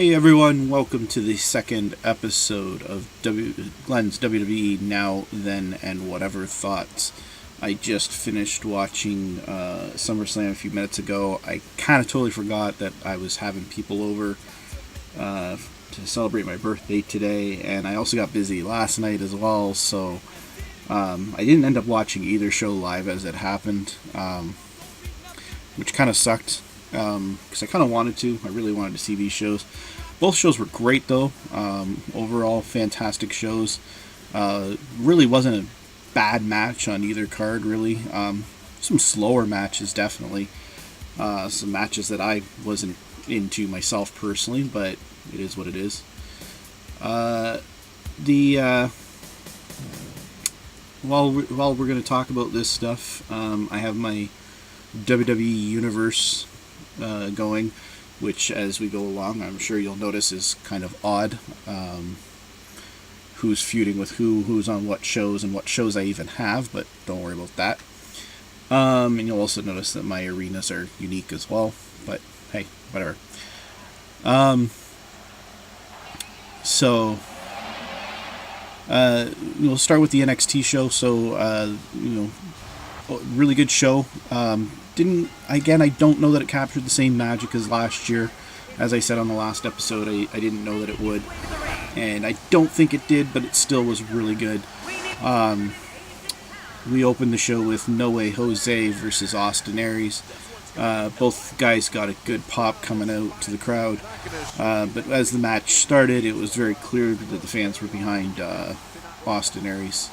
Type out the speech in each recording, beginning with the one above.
Hey everyone, welcome to the second episode of Glen's WWE Now, Then, and Whatever Thoughts. I just finished watching SummerSlam a few minutes ago. I kind of totally forgot that I was having people over to celebrate my birthday today, and I also got busy last night as well, so I didn't end up watching either show live as it happened, which kind of sucked. Because I kind of wanted to. I really wanted to see these shows. Both shows were great, though. Overall, fantastic shows. Really wasn't a bad match on either card, really. Some slower matches, definitely. Some matches that I wasn't into myself personally, but it is what it is. While we're going to talk about this stuff, I have my WWE Universe going, which as we go along I'm sure you'll notice is kind of odd. Who's feuding with who's on what shows, and what shows I even have, but don't worry about that. And you'll also notice that my arenas are unique as well, but hey, whatever. So we'll start with the NXT show. So really good show. I don't know that it captured the same magic as last year. As I said on the last episode, I didn't know that it would, and I don't think it did, but it still was really good. We opened the show with No Way Jose versus Austin Aries. Both guys got a good pop coming out to the crowd, but as the match started, it was very clear that the fans were behind Austin Aries.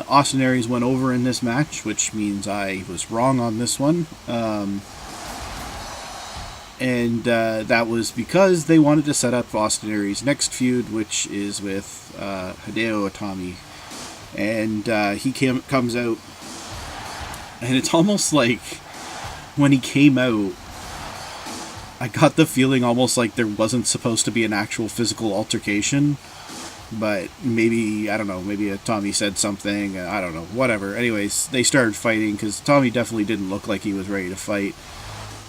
Austin Aries went over in this match, which means I was wrong on this one. And that was because they wanted to set up Austin Aries' next feud, which is with Hideo Itami. And he comes out, and it's almost like when he came out, I got the feeling almost like there wasn't supposed to be an actual physical altercation. But maybe, I don't know, maybe Tommy said something, I don't know, whatever. Anyways, they started fighting, because Tommy definitely didn't look like he was ready to fight.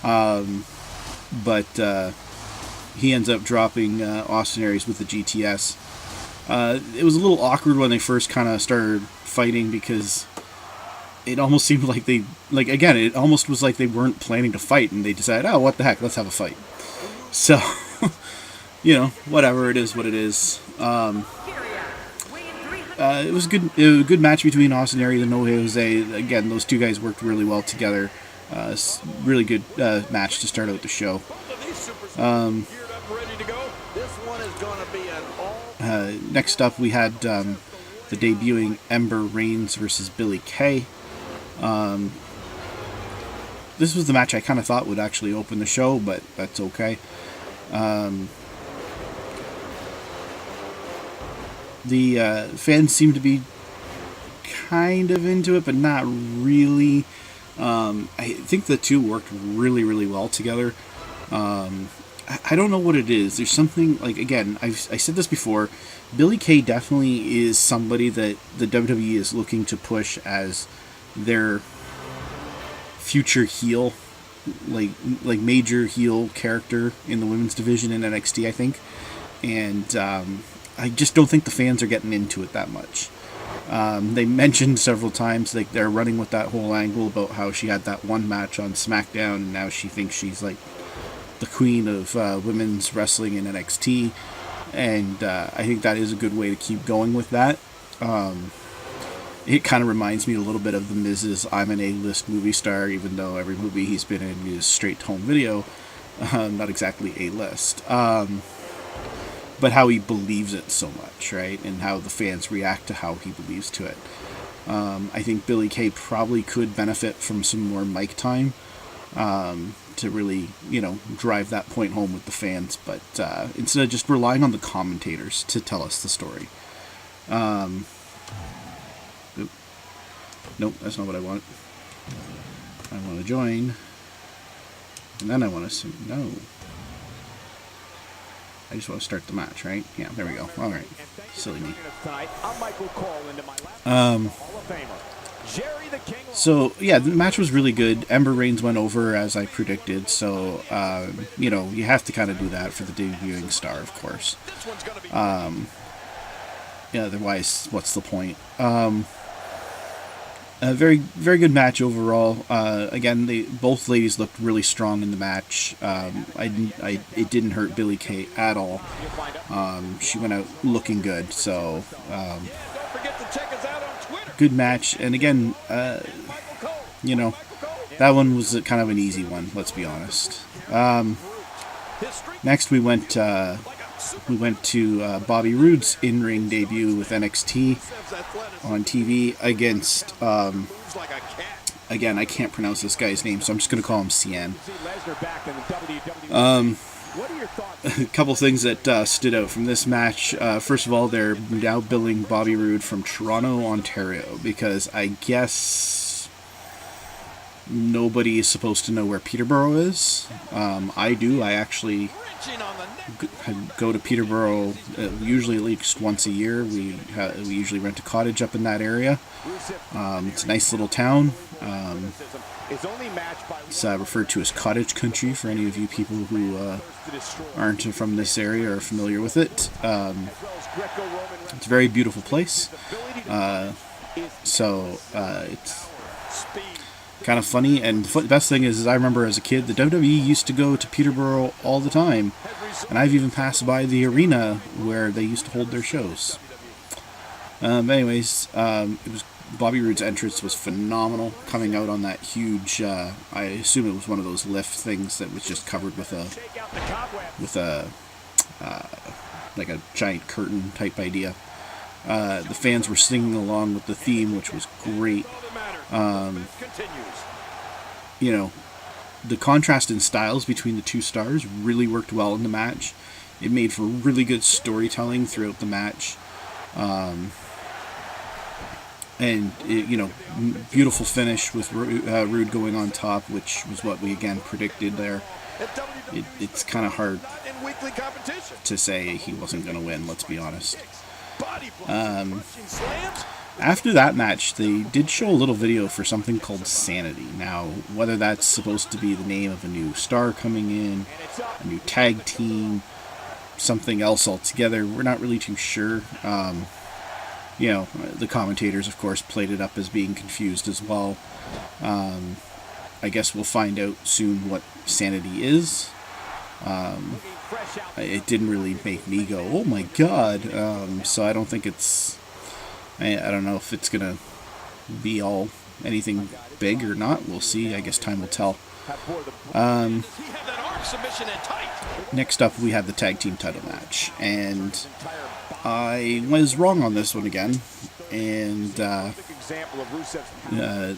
But he ends up dropping Austin Aries with the GTS. It was a little awkward when they first kind of started fighting, because it almost seemed like it almost was like they weren't planning to fight, and they decided, oh, what the heck, let's have a fight. So... whatever, it is what it is. It was a good match between Austin Aries and No Way Jose. Again, those two guys worked really well together. Really good match to start out the show. Next up, we had the debuting Ember Reigns versus Billie Kay. This was the match I kind of thought would actually open the show, but that's okay. The fans seem to be kind of into it, but not really. I think the two worked really, really well together. I don't know what it is. There's something, like, again, I said this before, Billie Kay definitely is somebody that the WWE is looking to push as their future heel, like major heel character in the women's division in NXT, I think. And I just don't think the fans are getting into it that much. They mentioned several times like they're running with that whole angle about how she had that one match on SmackDown, and now she thinks she's like the queen of women's wrestling in NXT, and I think that is a good way to keep going with that. It kind of reminds me a little bit of The Miz's I'm an A-list movie star, even though every movie he's been in is straight to home video, not exactly A-list. But how he believes it so much, right? And how the fans react to how he believes to it. I think Billie Kay probably could benefit from some more mic time to really, drive that point home with the fans. But instead of just relying on the commentators to tell us the story. Nope, that's not what I want. I want to join. And then I want to... No. I just want to start the match, right? Yeah, there we go. All right. Silly me. So, yeah, the match was really good. Ember Reigns went over as I predicted, so, you know, you have to kind of do that for the debuting star, of course. Yeah, otherwise, what's the point? A very good match overall. Again, both ladies looked really strong in the match. It didn't hurt Billie Kay at all. She went out looking good, so good match. And again, you know, that one was kind of an easy one. Let's be honest. Next, we went to Bobby Roode's in-ring debut with NXT on TV against, again, I can't pronounce this guy's name, so I'm just going to call him Cien. A couple things that stood out from this match. First of all, they're now billing Bobby Roode from Toronto, Ontario, because I guess nobody is supposed to know where Peterborough is. I do. I actually go to Peterborough usually at least once a year. We usually rent a cottage up in that area. It's a nice little town. It's referred to as cottage country for any of you people who aren't from this area or are familiar with it. It's a very beautiful place. So it's kind of funny, and the best thing is I remember as a kid the WWE used to go to Peterborough all the time, and I've even passed by the arena where they used to hold their shows. Anyways, it was Bobby Roode's entrance was phenomenal, coming out on that huge, I assume it was one of those lift things that was just covered with a like a giant curtain type idea. The fans were singing along with the theme, which was great. You know, the contrast in styles between the two stars really worked well in the match. It made for really good storytelling throughout the match. And, you know, beautiful finish with Roode going on top, which was what we again predicted there. It's kind of hard to say he wasn't going to win, let's be honest. After that match, they did show a little video for something called Sanity. Now, whether that's supposed to be the name of a new star coming in, a new tag team, something else altogether, we're not really too sure. You know, the commentators, of course, played it up as being confused as well. I guess we'll find out soon what Sanity is. It didn't really make me go, oh my god. So I don't think it's... I don't know if it's going to be all anything big or not. We'll see. I guess time will tell. Next up, we have the tag team title match. And I was wrong on this one again. And the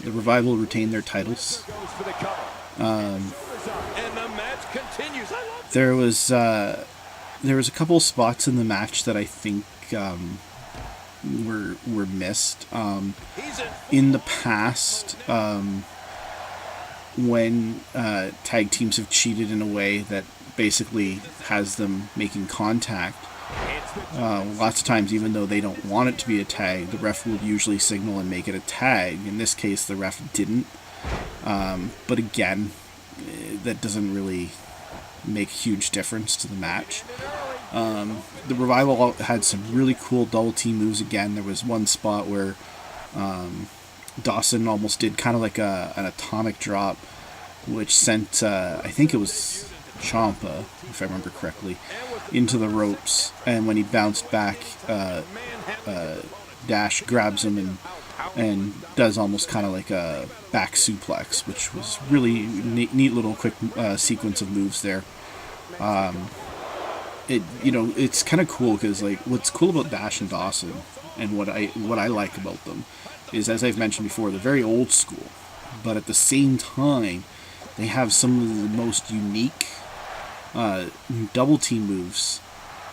Revival retained their titles. There was a couple spots in the match that I think were missed. In the past, when tag teams have cheated in a way that basically has them making contact, lots of times, even though they don't want it to be a tag, the ref will usually signal and make it a tag. In this case, the ref didn't. But again, that doesn't really make a huge difference to the match. The Revival had some really cool double team moves again. There was one spot where Dawson almost did kind of like an atomic drop, which sent, I think it was Ciampa, if I remember correctly, into the ropes. And when he bounced back, Dash grabs him and does almost kind of like a back suplex, which was really neat little quick sequence of moves there. It's kind of cool because, like, what's cool about Dash and Dawson and what I like about them is, as I've mentioned before, they're very old school, but at the same time they have some of the most unique double team moves,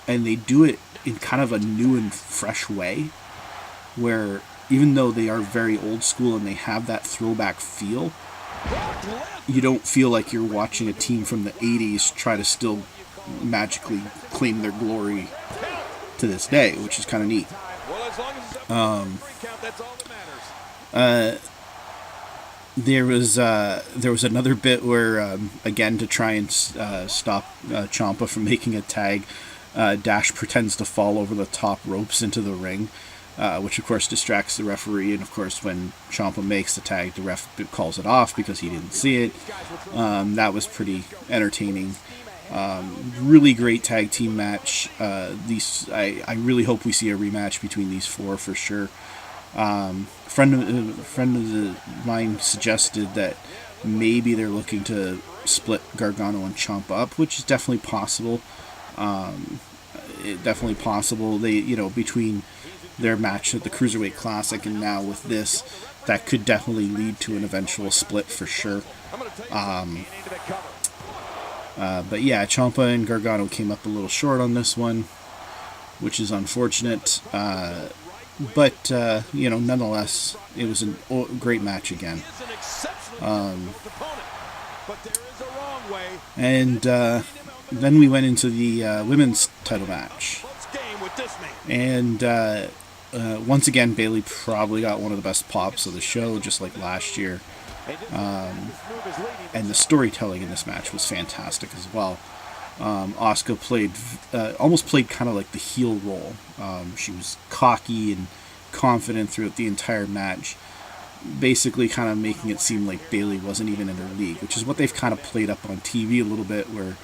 and they do it in kind of a new and fresh way, where even though they are very old school and they have that throwback feel, you don't feel like you're watching a team from the 80s try to still magically claim their glory to this day, which is kind of neat. there was another bit where again, to try and stop Ciampa from making a tag, Dash pretends to fall over the top ropes into the ring, which of course distracts the referee. And of course, when Ciampa makes the tag, the ref calls it off because he didn't see it. That was pretty entertaining. Really great tag team match. I really hope we see a rematch between these four for sure. Friend of mine suggested that maybe they're looking to split Gargano and Ciampa up, which is definitely possible. Definitely possible. They, between their match at the Cruiserweight Classic and now with this, that could definitely lead to an eventual split for sure. But yeah, Ciampa and Gargano came up a little short on this one, which is unfortunate. But nonetheless, it was a great match again. And then we went into the women's title match. And once again, Bayley probably got one of the best pops of the show, just like last year. And the storytelling in this match was fantastic as well. Asuka almost played kind of like the heel role. She was cocky and confident throughout the entire match, basically kind of making it seem like Bayley wasn't even in her league, which is what they've kind of played up on TV a little bit, where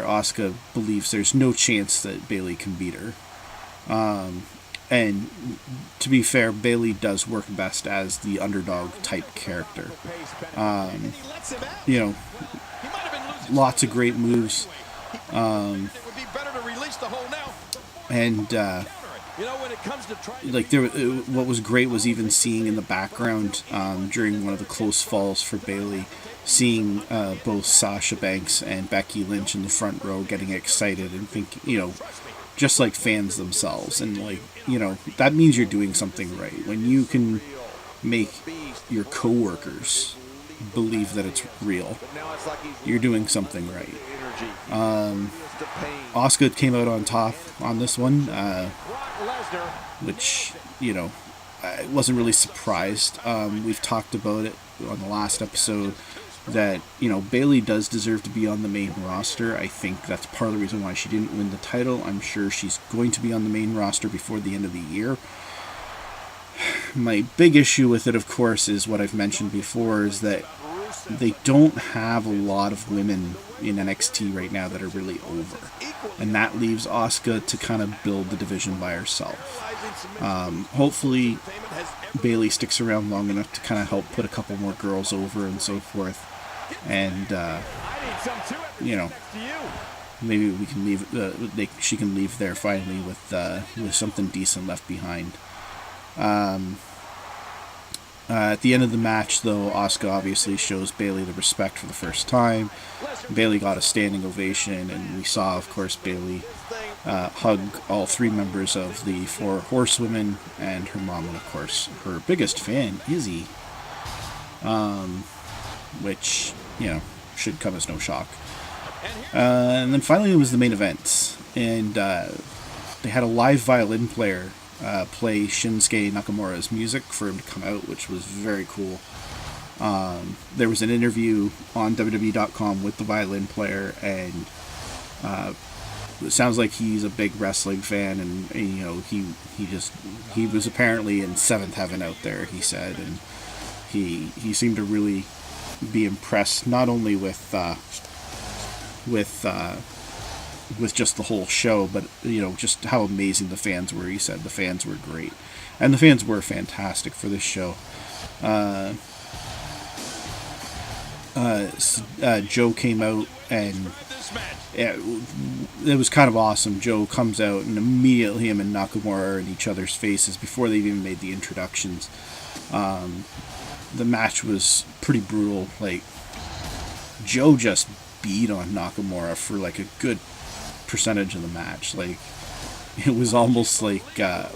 Asuka believes there's no chance that Bayley can beat her. And to be fair, Bayley does work best as the underdog type character. Lots of great moves. And what was great was even seeing in the background during one of the close falls for Bayley, seeing both Sasha Banks and Becky Lynch in the front row getting excited and thinking, just like fans themselves. And that means you're doing something right. When you can make your coworkers believe that it's real, you're doing something right. Asuka came out on top on this one, which, I wasn't really surprised. We've talked about it on the last episode that, Bayley does deserve to be on the main roster. I think that's part of the reason why she didn't win the title. I'm sure she's going to be on the main roster before the end of the year. My big issue with it, of course, is what I've mentioned before, is that they don't have a lot of women in NXT right now that are really over. And that leaves Asuka to kind of build the division by herself. Hopefully, Bayley sticks around long enough to kind of help put a couple more girls over and so forth. And, maybe we can leave. She can leave there finally with something decent left behind. At the end of the match, though, Asuka obviously shows Bayley the respect for the first time. Bayley got a standing ovation, and we saw, of course, Bayley hug all three members of the Four Horsewomen and her mom, and of course her biggest fan, Izzy, which should come as no shock. And then finally it was the main event, and they had a live violin player play Shinsuke Nakamura's music for him to come out, which was very cool. There was an interview on WWE.com with the violin player, and it sounds like he's a big wrestling fan, and he was apparently in seventh heaven out there, he said, and he seemed to really be impressed not only with just the whole show, but just how amazing the fans were. He said the fans were great, and the fans were fantastic for this show. Joe came out, and it was kind of awesome. Joe comes out, and immediately him and Nakamura are in each other's faces before they even made the introductions. The match was pretty brutal. Like, Joe just beat on Nakamura for like a good percentage of the match. Like, it was almost like I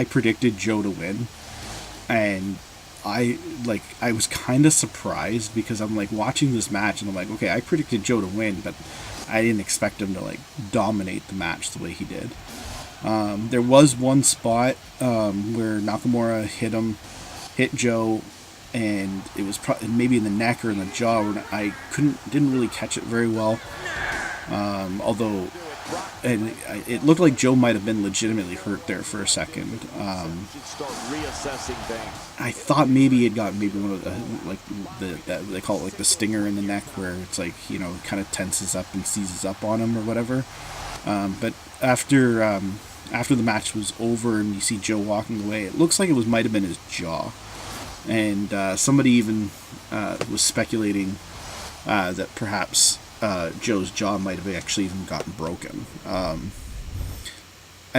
predicted Joe to win, and I was kind of surprised, because I'm like watching this match and I'm like, okay, I predicted Joe to win, but I didn't expect him to like dominate the match the way he did. There was one spot where Nakamura hit him hit Joe, and it was maybe in the neck or in the jaw. Where I didn't really catch it very well. Although, and it looked like Joe might have been legitimately hurt there for a second. I thought maybe it got maybe one of they call it like the stinger in the neck, where it's like, kind of tenses up and seizes up on him or whatever. But after the match was over and you see Joe walking away, it looks like it might have been his jaw, and somebody even was speculating that perhaps Joe's jaw might have actually even gotten broken. I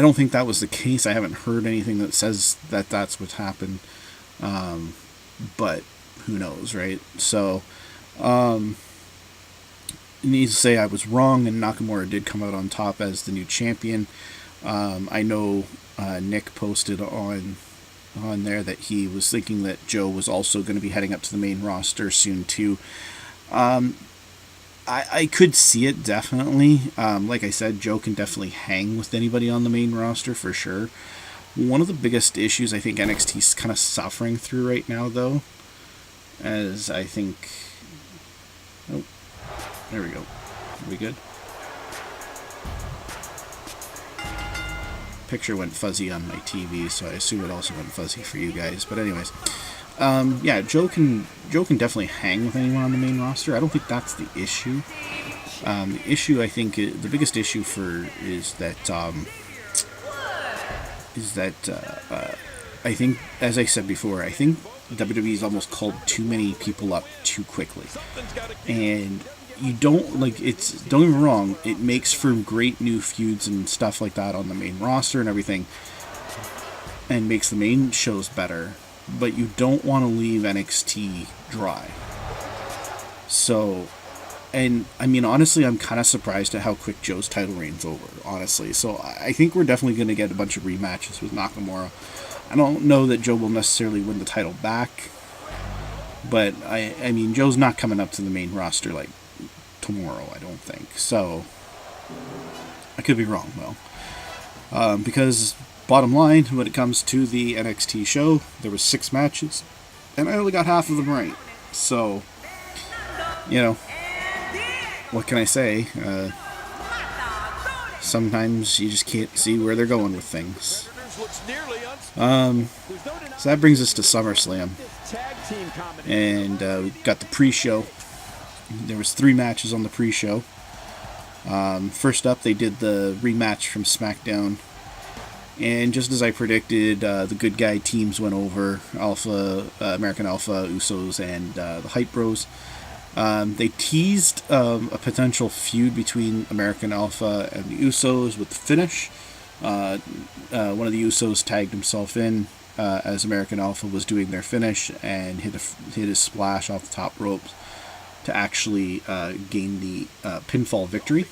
don't think that was the case. I haven't heard anything that says that that's what happened, but who knows, right? So, needs to say I was wrong, and Nakamura did come out on top as the new champion. I know Nick posted on there that he was thinking that Joe was also going to be heading up to the main roster soon too. I could see it, definitely. Like I said, Joe can definitely hang with anybody on the main roster for sure. One of the biggest issues I think NXT's kind of suffering through right now, though, as I think... Oh, there we go. Are we good? Picture went fuzzy on my TV, so I assume it also went fuzzy for you guys. But anyways, yeah, Joe can definitely hang with anyone on the main roster. I don't think that's the issue. The issue, I think, the biggest issue is that I think, as I said before, I think WWE's almost called too many people up too quickly, and you don't don't get me wrong, it makes for great new feuds and stuff like that on the main roster and everything, and makes the main shows better, but you don't want to leave NXT dry. So, and I mean, honestly, I'm kind of surprised at how quick Joe's title reign's over, honestly. So I think we're definitely going to get a bunch of rematches with Nakamura. I don't know that Joe will necessarily win the title back, but I mean, Joe's not coming up to the main roster like tomorrow, I don't think. So I could be wrong, though, because bottom line, when it comes to the NXT show, there was 6 matches, and I only got half of them right. So, what can I say? Sometimes you just can't see where they're going with things. So that brings us to SummerSlam, and we got the pre-show. There was 3 matches on the pre-show. First up, they did the rematch from SmackDown, and just as I predicted, the good guy teams went over: American Alpha, Usos, and the Hype Bros. They teased a potential feud between American Alpha and the Usos with the finish. One of the Usos tagged himself in as American Alpha was doing their finish and hit a splash off the top ropes to actually gain the pinfall victory,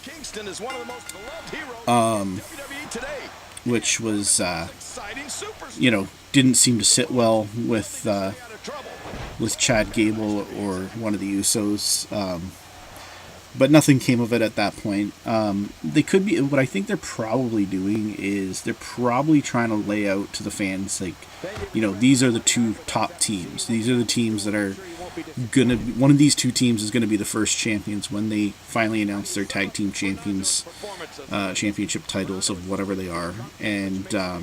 which was didn't seem to sit well with Chad Gable or one of the Usos, but nothing came of it at that point. They could be. What I think they're probably doing is they're probably trying to lay out to the fans, like, these are the 2 top teams. These are the teams that are gonna. One of these 2 teams is gonna be the first champions when they finally announce their tag team champions, championship titles of whatever they are, and the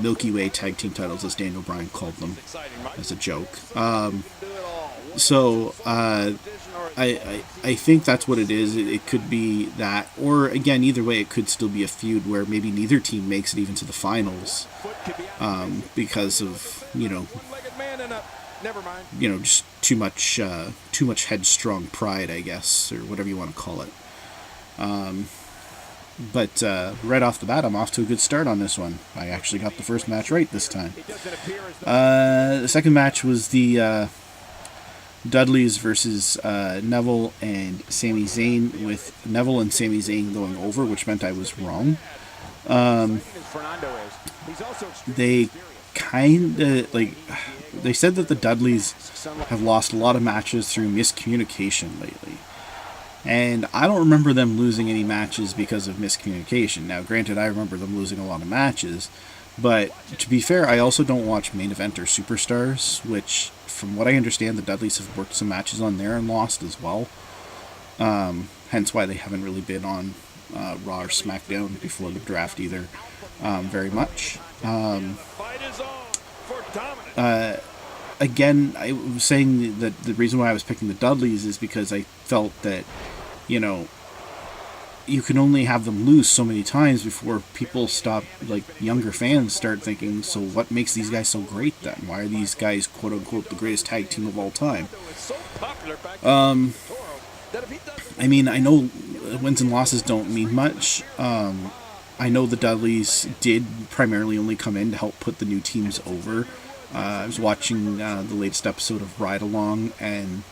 Milky Way tag team titles, as Daniel Bryan called them as a joke. So I think that's what it is. It could be that, or again, either way, it could still be a feud where maybe neither team makes it even to the finals, because of just too much headstrong pride, I guess, or whatever you want to call it. But right off the bat, I'm off to a good start on this one. I actually got the first match right this time. The second match was the Dudleys versus Neville and Sami Zayn, with Neville and Sami Zayn going over, which meant I was wrong. They they said that the Dudleys have lost a lot of matches through miscommunication lately. And I don't remember them losing any matches because of miscommunication. Now, granted, I remember them losing a lot of matches, But to be fair, I also don't watch main event or superstars, which, from what I understand, the Dudleys have worked some matches on there and lost as well. Hence why they haven't really been on Raw or SmackDown before the draft either, very much. Again, I was saying that the reason why I was picking the Dudleys is because I felt that, you know, you can only have them lose so many times before people stop, like, younger fans start thinking, so what makes these guys so great then? Why are these guys, quote unquote, the greatest tag team of all time? I mean, I know wins and losses don't mean much. I know the Dudleys did primarily only come in to help put the new teams over. I was watching the latest episode of Ride Along, and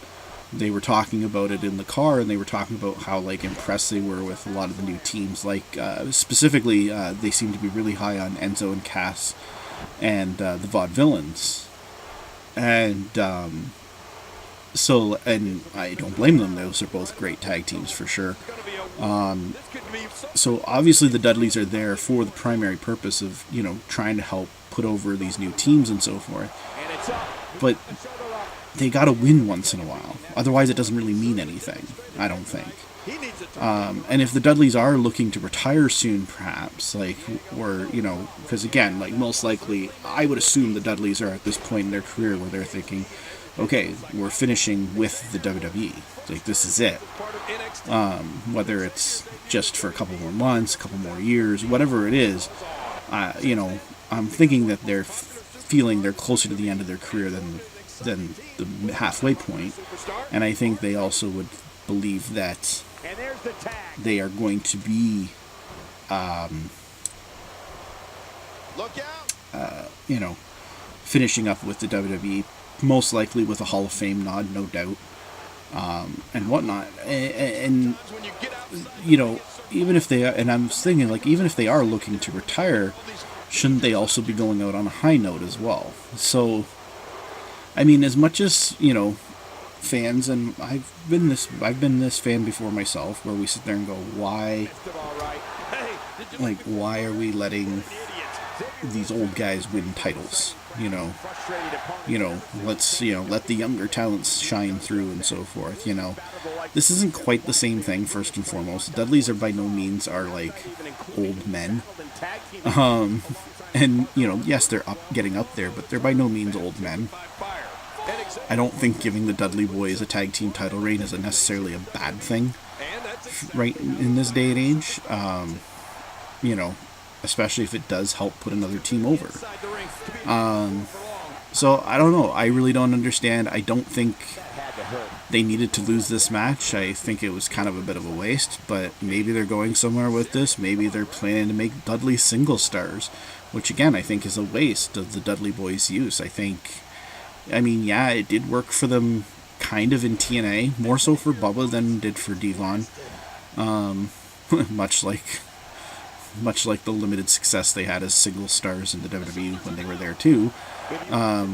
they were talking about it in the car, and they were talking about how, like, impressed they were with a lot of the new teams. Like, specifically, they seem to be really high on Enzo and Cass and the Vaudevillains. And so, and I don't blame them. Those are both great tag teams for sure. So obviously the Dudleys are there for the primary purpose of, you know, trying to help put over these new teams and so forth. But they gotta win once in a while. Otherwise it doesn't really mean anything, I don't think. And if the Dudleys are looking to retire soon, perhaps, like, or, you know, because again, like, most likely, I would assume the Dudleys are at this point in their career where they're thinking, okay, we're finishing with the WWE. Like, this is it. Whether it's just for a couple more months, a couple more years, whatever it is, you know, I'm thinking that they're feeling they're closer to the end of their career than the halfway point. And I think they also would believe that they are going to be, you know, finishing up with the WWE, most likely with a Hall of Fame nod, no doubt, and whatnot. And you know, even if they are, and I'm thinking, like, even if they are looking to retire, shouldn't they also be going out on a high note as well? So, I mean, as much as, you know, fans, and I've been this fan before myself, where we sit there and go, why are we letting these old guys win titles? You know, let's, you know, let the younger talents shine through and so forth. You know, this isn't quite the same thing. First and foremost, the Dudleys are by no means are like old men. And, you know, yes, they're getting up there, but they're by no means old men. I don't think giving the Dudley Boys a tag team title reign is necessarily a bad thing, right, in this day and age. You know, especially if it does help put another team over. So, I don't know. I really don't understand. I don't think they needed to lose this match. I think it was kind of a bit of a waste, but maybe they're going somewhere with this. Maybe they're planning to make Dudley single stars, which, again, I think is a waste of the Dudley Boys' use. I mean, yeah, it did work for them kind of in TNA, more so for Bubba than it did for Devon. Much like the limited success they had as single stars in the WWE when they were there too. I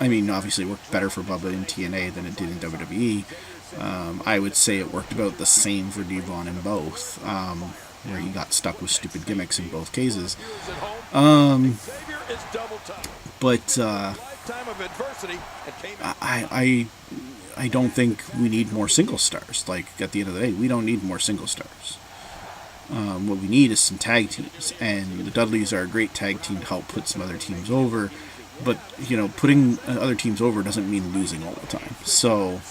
mean, obviously it worked better for Bubba in TNA than it did in WWE. I would say it worked about the same for Devon in both, where he got stuck with stupid gimmicks in both cases. But I don't think we need more single stars. Like, at the end of the day, we don't need more single stars. What we need is some tag teams, and the Dudleys are a great tag team to help put some other teams over. But, you know, putting other teams over doesn't mean losing all the time. So,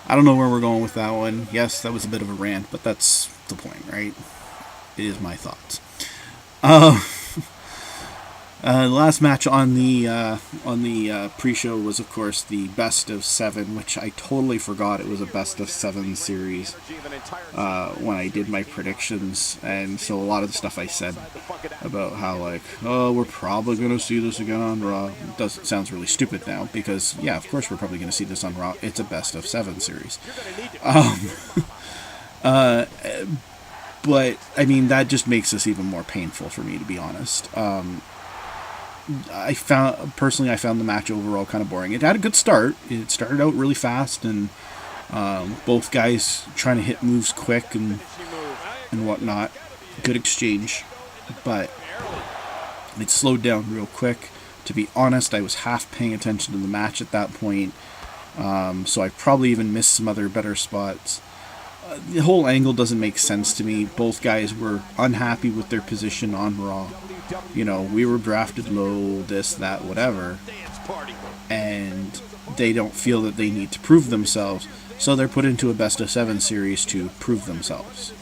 I don't know where we're going with that one. Yes, that was a bit of a rant, but that's the point, right? It is my thoughts. The last match on the pre-show was, of course, the Best of 7, which I totally forgot it was a Best of 7 series when I did my predictions. And so a lot of the stuff I said about how, like, oh, we're probably going to see this again on Raw, sounds really stupid now, because, yeah, of course we're probably going to see this on Raw. It's a Best of 7 series. But, I mean, that just makes this even more painful for me, to be honest. I found the match overall kind of boring. It had a good start. It started out really fast, and both guys trying to hit moves quick and whatnot. Good exchange, but It slowed down real quick. To be honest, I was half paying attention to the match at that point, so I probably even missed some other better spots. The whole angle doesn't make sense to me. Both guys were unhappy with their position on Raw. You know, we were drafted low, this, that, whatever, and they don't feel that they need to prove themselves, so they're put into a best-of-7 series to prove themselves.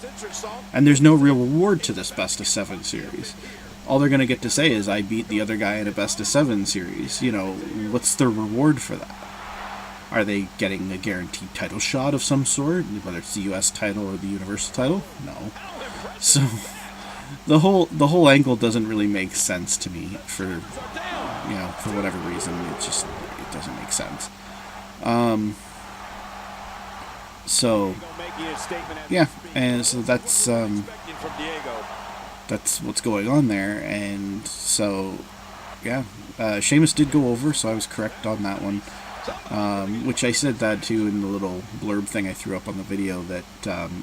And there's no real reward to this best-of-7 series. All they're going to get to say is, I beat the other guy in a best-of-7 series. You know, what's the reward for that? Are they getting a guaranteed title shot of some sort, whether it's the U.S. title or the Universal title? No. So the whole angle doesn't really make sense to me for whatever reason. It doesn't make sense. So yeah, and so that's what's going on there, and so yeah, Sheamus did go over, so I was correct on that one. Which I said that too in the little blurb thing I threw up on the video, that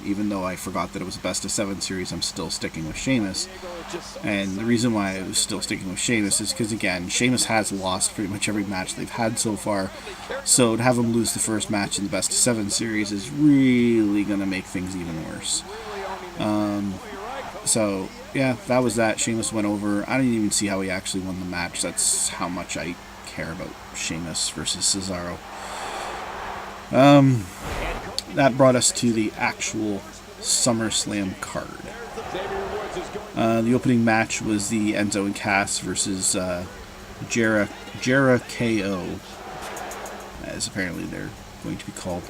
even though I forgot that it was a best-of-7 series, I'm still sticking with Sheamus. And the reason why I was still sticking with Sheamus is because, again, Sheamus has lost pretty much every match they've had so far, so to have him lose the first match in the best-of-7 series is really going to make things even worse. So, yeah, that was that. Sheamus went over. I didn't even see how he actually won the match. That's how much I care about Sheamus versus Cesaro. That brought us to the actual SummerSlam card. The opening match was the Enzo and Cass versus Jericho, as apparently they're going to be called.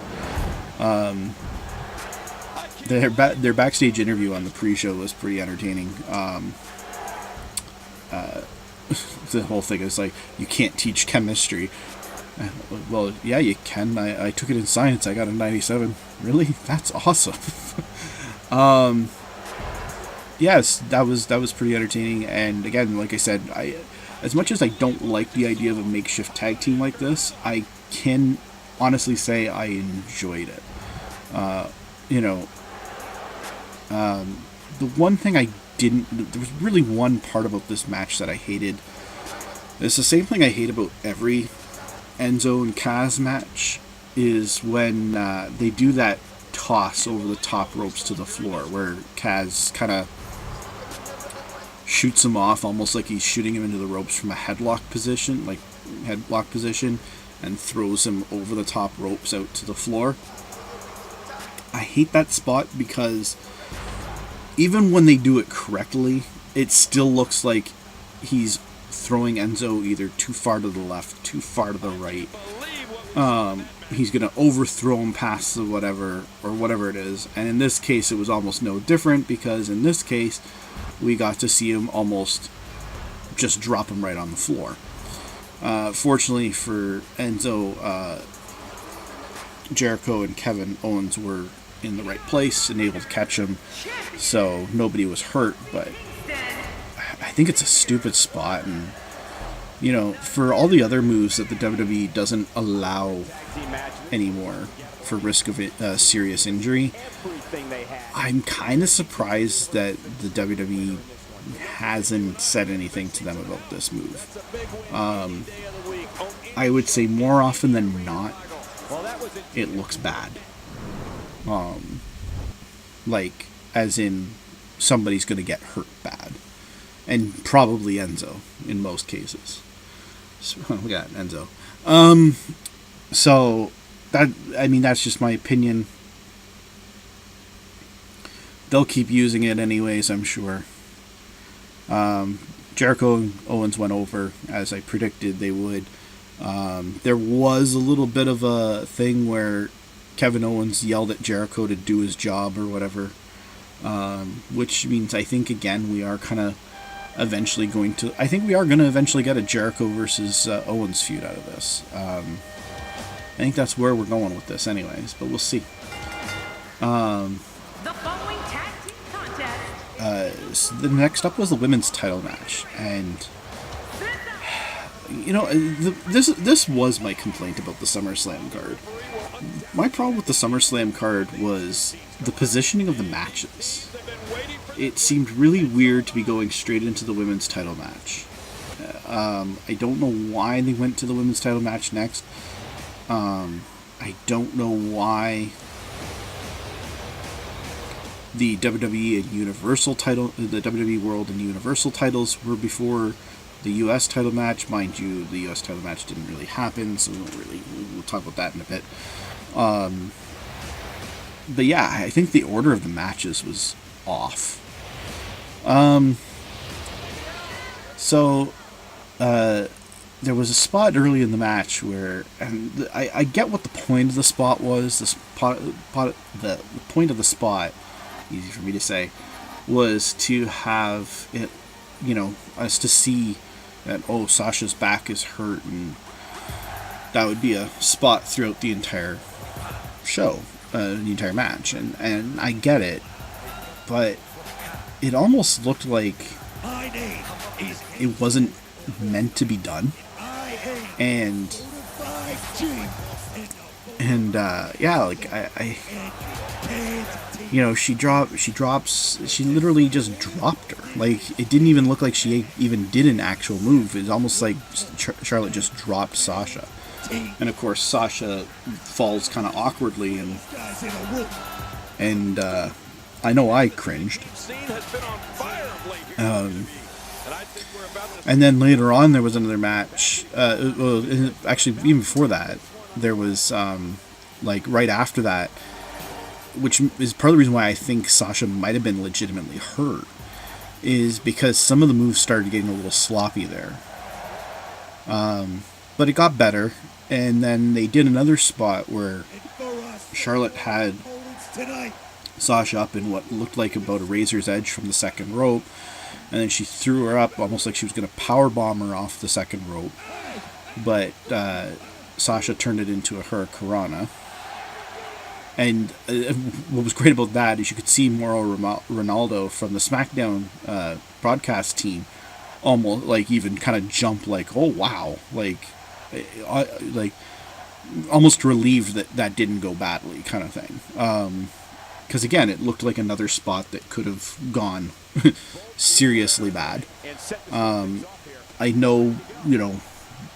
Their backstage interview on the pre-show was pretty entertaining. The whole thing is like, you can't teach chemistry. Well, yeah, you can. I took it in science. I got a 97. Really? That's awesome. Yes, that was pretty entertaining. And again, like I said, as much as I don't like the idea of a makeshift tag team like this, I can honestly say I enjoyed it. The one thing there was really one part about this match that I hated. It's the same thing I hate about every Enzo and Kaz match, is when they do that toss over the top ropes to the floor, where Kaz kind of shoots him off, almost like he's shooting him into the ropes from a headlock position, and throws him over the top ropes out to the floor. I hate that spot because even when they do it correctly, it still looks like he's throwing Enzo either too far to the left, too far to the right. He's going to overthrow him past the whatever it is. And in this case, it was almost no different, because in this case, we got to see him almost just drop him right on the floor. Fortunately for Enzo, Jericho and Kevin Owens were in the right place and able to catch him, so nobody was hurt. But I think it's a stupid spot, and for all the other moves that the WWE doesn't allow anymore for risk of serious injury, I'm kind of surprised that the WWE hasn't said anything to them about this move. I would say more often than not, it looks bad. Like, as in, somebody's going to get hurt bad. And probably Enzo, in most cases. So, we got Enzo. So, that's just my opinion. They'll keep using it anyways, I'm sure. Jericho and Owens went over, as I predicted they would. There was a little bit of a thing where Kevin Owens yelled at Jericho to do his job or whatever, which means I think, again, we are kind of eventually going to get a Jericho versus Owens feud out of this. I think that's where we're going with this anyways, but we'll see. The following tag team contest. So the next up was the women's title match, and this was my complaint about the SummerSlam card. My problem with the SummerSlam card was the positioning of the matches. it seemed really weird to be going straight into the women's title match. I don't know why they went to the women's title match next. I don't know why the WWE and Universal title, the WWE World and Universal titles were before the U.S. title match. Mind you, the U.S. title match didn't really happen, so we'll talk about that in a bit. But yeah, I think the order of the matches was off. So there was a spot early in the match where, and I get what the point of the spot was. The point of the spot, easy for me to say, was to have it, us to see that, oh, Sasha's back is hurt, and that would be a spot throughout the entire show, the entire match, and I get it, but it almost looked like it wasn't meant to be done, and yeah, like I she literally just dropped her. Like, it didn't even look like she even did an actual move. It's almost like Charlotte just dropped Sasha. And of course, Sasha falls kind of awkwardly, and I know I cringed. And then later on, there was another match. Actually, even before that, there was right after that, which is part of the reason why I think Sasha might have been legitimately hurt, is because some of the moves started getting a little sloppy there. But it got better, and then they did another spot where Charlotte had Sasha up in what looked like about a razor's edge from the second rope, and then she threw her up almost like she was going to powerbomb her off the second rope, but Sasha turned it into a hurricanrana. And what was great about that is you could see Mauro Ronaldo from the SmackDown broadcast team almost even kind of jump, like, oh wow, like almost relieved that didn't go badly, kind of thing. Because again, it looked like another spot that could have gone seriously bad. I know,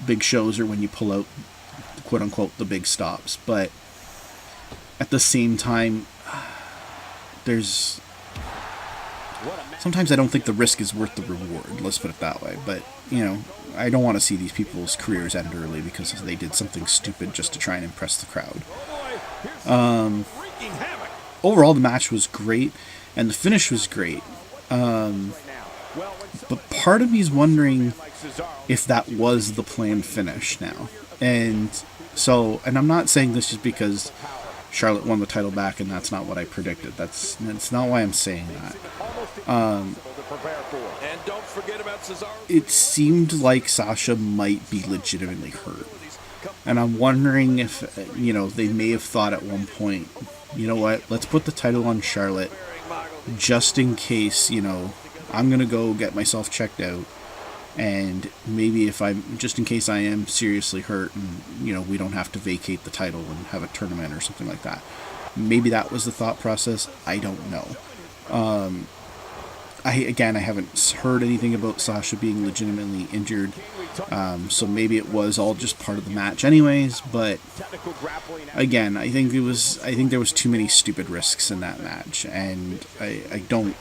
big shows are when you pull out, quote unquote, the big stops, but at the same time, sometimes I don't think the risk is worth the reward, let's put it that way. But, I don't want to see these people's careers end early because they did something stupid just to try and impress the crowd. Overall, the match was great, and the finish was great. But part of me is wondering if that was the planned finish now. And I'm not saying this just because Charlotte won the title back and that's not what I predicted. That's not why I'm saying that. It seemed like Sasha might be legitimately hurt. And I'm wondering if, they may have thought at one point, you know what, let's put the title on Charlotte just in case, I'm going to go get myself checked out. And maybe just in case I am seriously hurt and, we don't have to vacate the title and have a tournament or something like that. Maybe that was the thought process. I don't know. I haven't heard anything about Sasha being legitimately injured. So maybe it was all just part of the match anyways. But again, I think there was too many stupid risks in that match. And I don't,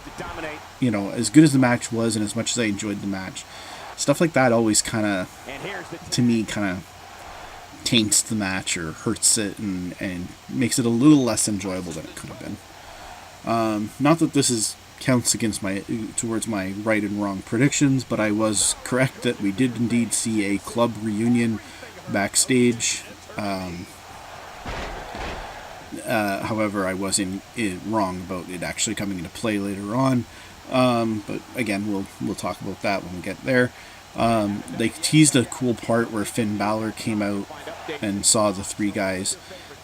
as good as the match was and as much as I enjoyed the match, stuff like that always kind of, to me, taints the match or hurts it and makes it a little less enjoyable than it could have been. Not that this counts towards my right and wrong predictions, but I was correct that we did indeed see a club reunion backstage. However, I was wrong about it actually coming into play later on. But again, we'll talk about that when we get there. They teased a cool part where Finn Balor came out and saw the three guys,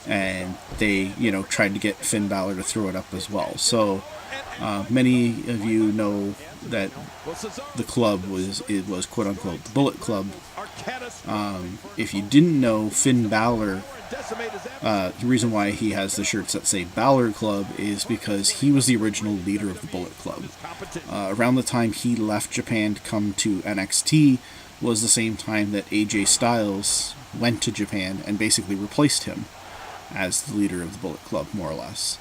and they, tried to get Finn Balor to throw it up as well. So many of you know that the club was quote unquote the Bullet Club, If you didn't know, Finn Balor, the reason why he has the shirts that say Balor Club is because he was the original leader of the Bullet Club. Around the time he left Japan to come to NXT was the same time that AJ Styles went to Japan and basically replaced him as the leader of the Bullet Club, more or less.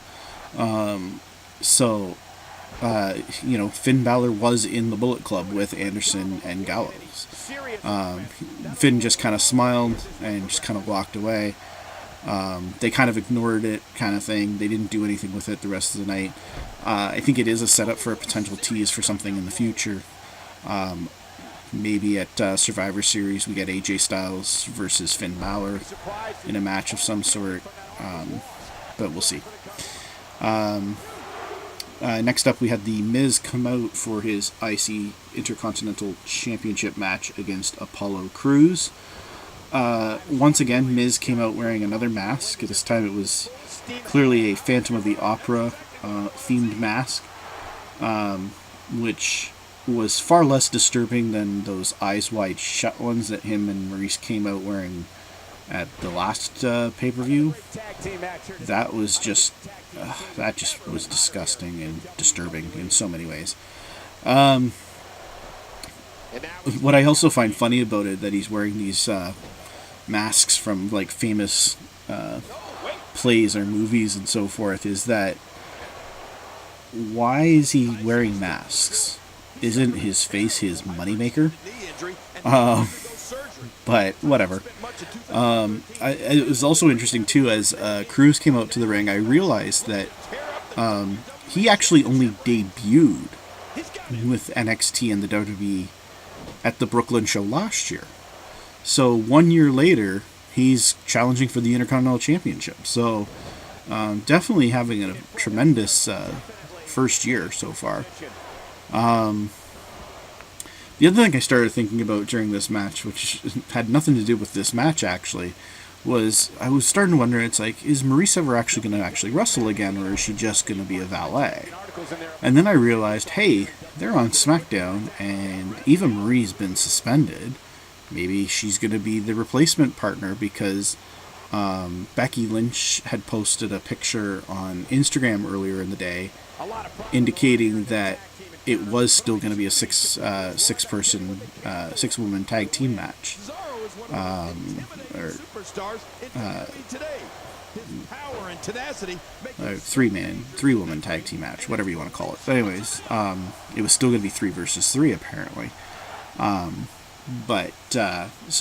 Finn Balor was in the Bullet Club with Anderson and Gallows. Finn just kind of smiled and just kind of walked away. They kind of ignored it, kind of thing. They didn't do anything with it the rest of the night. I think it is a setup for a potential tease for something in the future. Maybe at Survivor Series we get AJ Styles versus Finn Balor in a match of some sort, but we'll see. Next up, we had The Miz come out for his IC Intercontinental Championship match against Apollo Crews. Once again, Miz came out wearing another mask. This time it was clearly a Phantom of the Opera themed mask, which was far less disturbing than those eyes wide shut ones that him and Maurice came out wearing at the last pay-per-view. That was just was disgusting and disturbing in so many ways. What I also find funny about it, that he's wearing these masks from like famous plays or movies and so forth, is that why is he wearing masks? Isn't his face his moneymaker? But whatever. It was also interesting too, as Cruz came out to the ring, I realized that he actually only debuted with NXT and the WWE at the Brooklyn show last year. So 1 year later, he's challenging for the Intercontinental Championship. So definitely having a tremendous first year so far. The other thing I started thinking about during this match, which had nothing to do with this match actually, was I was starting to wonder, it's like, is Maurice ever actually going to actually wrestle again, or is she just going to be a valet? And then I realized, hey, they're on SmackDown, and Eva Marie's been suspended. Maybe she's going to be the replacement partner, because Becky Lynch had posted a picture on Instagram earlier in the day indicating that it was still going to be a six-woman tag team match. Three-woman tag team match, whatever you want to call it. But anyways, it was still going to be 3 versus 3 apparently. So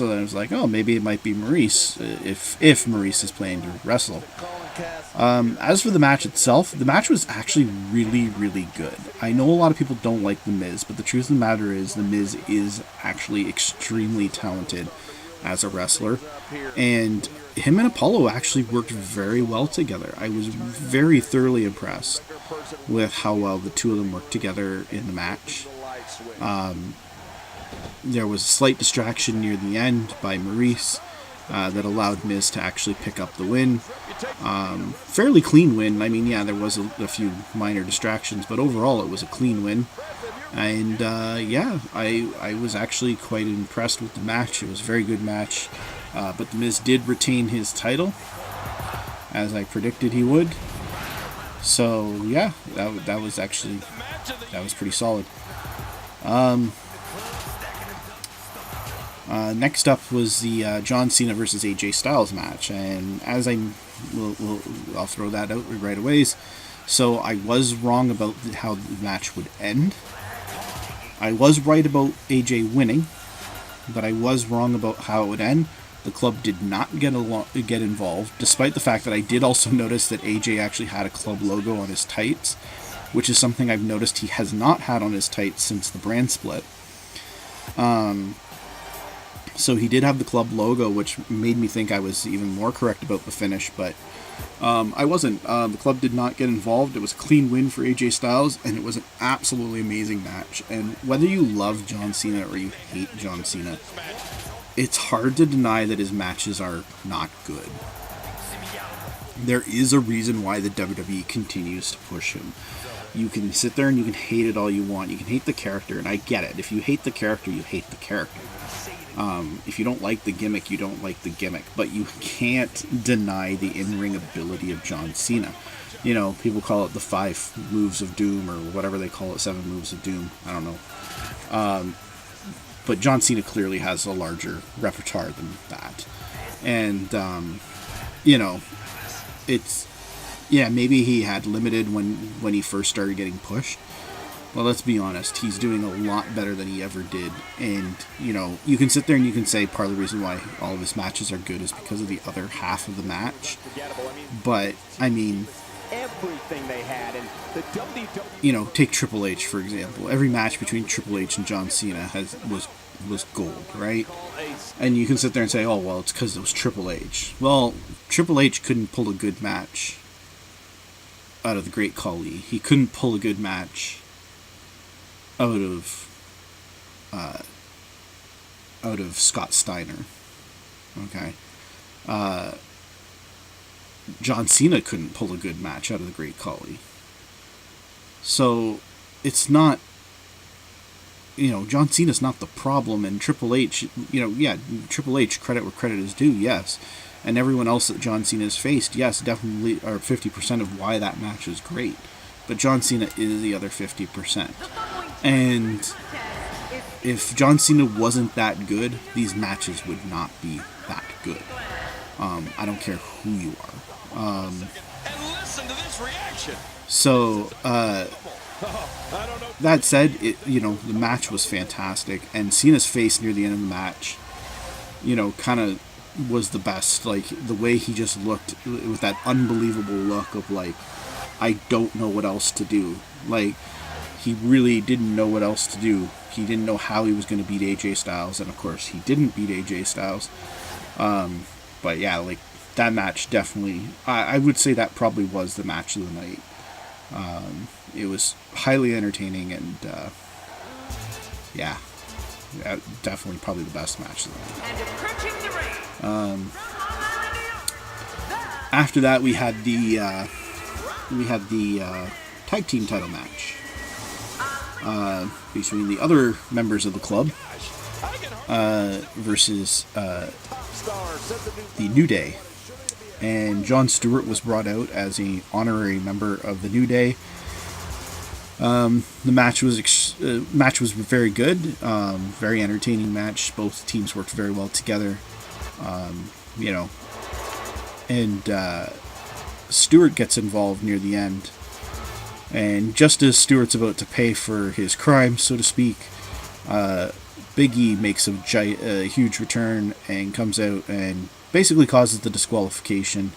then I was like, oh, maybe it might be Maurice, if Maurice is planning to wrestle. As for the match itself, the match was actually really, really good. I know a lot of people don't like The Miz, but the truth of the matter is The Miz is actually extremely talented as a wrestler, and him and Apollo actually worked very well together. I was very thoroughly impressed with how well the two of them worked together in the match. There was a slight distraction near the end by Maurice that allowed Miz to actually pick up the win. Fairly clean win. I mean, yeah, there was a few minor distractions, but overall it was a clean win. And I was actually quite impressed with the match. It was a very good match. But The Miz did retain his title, as I predicted he would. So yeah, that was pretty solid. Next up was the John Cena versus AJ Styles match, and as I'll throw that out right away. So I was wrong about how the match would end. I was right about AJ winning, but I was wrong about how it would end. The club did not get involved, despite the fact that I did also notice that AJ actually had a club logo on his tights, which is something I've noticed he has not had on his tights since the brand split. So he did have the club logo, which made me think I was even more correct about the finish, but I wasn't. The club did not get involved. It was a clean win for AJ Styles, and it was an absolutely amazing match. And whether you love John Cena or you hate John Cena, it's hard to deny that his matches are not good. There is a reason why the WWE continues to push him. You can sit there and you can hate it all you want. You can hate the character, and I get it. If you hate the character, you hate the character. If you don't like the gimmick, you don't like the gimmick. But you can't deny the in-ring ability of John Cena. You know, people call it the 5 moves of doom, or whatever they call it, 7 moves of doom. I don't know. But John Cena clearly has a larger repertoire than that. And, you know, it's... Yeah, maybe he had limited when he first started getting pushed. Well, let's be honest, he's doing a lot better than he ever did. And, you know, you can sit there and you can say part of the reason why all of his matches are good is because of the other half of the match. But, I mean, everything they had, and the WWE... You know, take Triple H, for example. Every match between Triple H and John Cena was gold, right? And you can sit there and say, oh, well, it's because it was Triple H. Well, Triple H couldn't pull a good match out of the Great Khali. He couldn't pull a good match out of Scott Steiner. Okay. John Cena couldn't pull a good match out of the Great Khali. So it's not, you know, John Cena's not the problem, and Triple H, you know, yeah, Triple H, credit where credit is due, yes. And everyone else that John Cena's faced, yes, definitely are 50% of why that match is great. But John Cena is the other 50%. And if John Cena wasn't that good, these matches would not be that good. I don't care who you are. And listen to this reaction. So, that said, you know, the match was fantastic. And Cena's face near the end of the match, you know, kind of was the best. Like, the way he just looked with that unbelievable look of, like, I don't know what else to do. Like, he really didn't know what else to do. He didn't know how he was going to beat AJ Styles, and of course he didn't beat AJ Styles. But yeah, like, that match definitely, I would say that probably was the match of the night. It was highly entertaining, and yeah, definitely probably the best match of the night. After that, we had the tag team title match between the other members of the club versus the New Day. And Jon Stewart was brought out as an honorary member of the New Day. The match was very good, very entertaining match. Both teams worked very well together, you know. And Stewart gets involved near the end. And just as Stewart's about to pay for his crime, so to speak, Big E makes a huge return and comes out and basically causes the disqualification,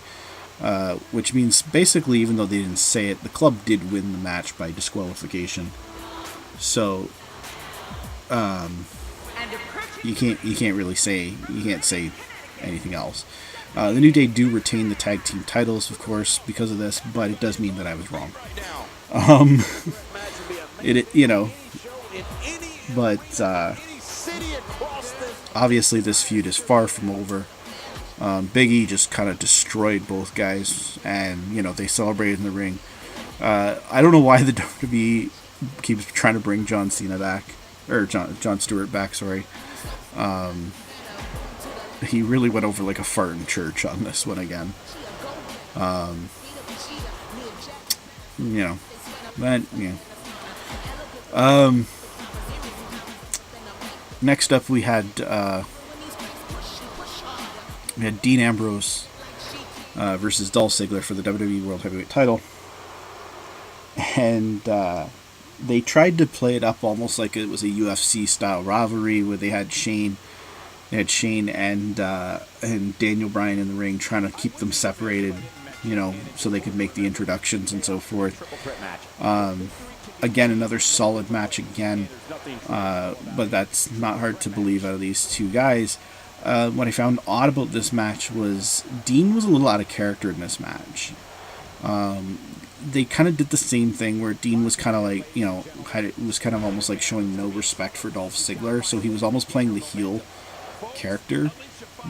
which means basically, even though they didn't say it, the club did win the match by disqualification. So you can't say anything else. The New Day do retain the tag team titles, of course, because of this, but it does mean that I was wrong. You know, but obviously this feud is far from over. Big E just kind of destroyed both guys, and, you know, they celebrated in the ring. I don't know why the WWE keeps trying to bring John Cena back, or Jon Stewart back, sorry. He really went over like a fart in church on this one again. You know, but yeah. Next up, we had Dean Ambrose versus Dolph Ziggler for the WWE World Heavyweight Title, and they tried to play it up almost like it was a UFC style rivalry where they had Shane and Daniel Bryan in the ring, trying to keep them separated, you know, so they could make the introductions and so forth. Again, another solid match again, but that's not hard to believe out of these two guys. What I found odd about this match was Dean was a little out of character in this match. They kind of did the same thing where Dean was kind of like, you know, was kind of almost like showing no respect for Dolph Ziggler, so he was almost playing the heel character.